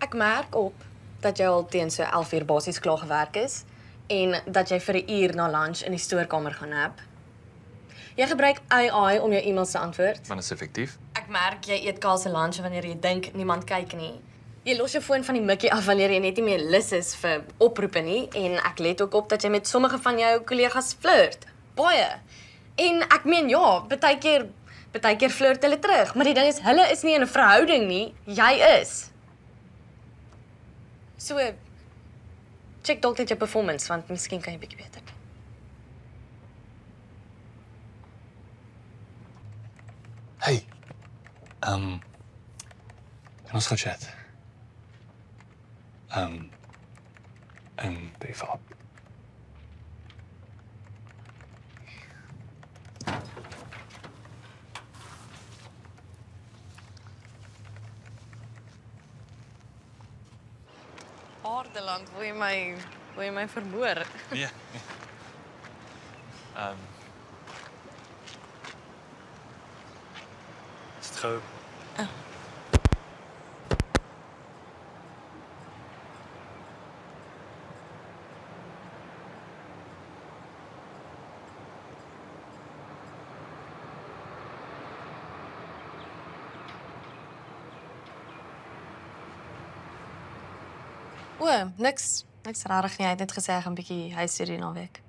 Ek merk op dat jy al teen so 11 uur basies klaar gewerk is en dat jy vir 'n uur na lunch in die stoorkamer gaan nap. Jy gebruik AI om jou e-mails te antwoord. Maar is effektief. Ek merk jy eet kaal se lunch wanneer jy dink niemand kyk nie. Jy los jou foon van die mikkie af wanneer jy net nie meer lus is vir oproepe nie en ek let ook op dat jy met sommige van jou kollegas flirt. Baie. En ek meen ja, baie keer flirt hulle terug, maar die ding is hulle is nie in 'n verhouding nie, jy is. So check dalk net jou performance want miskien kan jy bietjie beter. Hey. Kan ons gaan chat? En even op. Aardeland, wil jy my vermoor? Nee. Is het gou? O, niks rarig nie. Hy het net gesê hy gaan 'n bietjie huis toe doen naweek.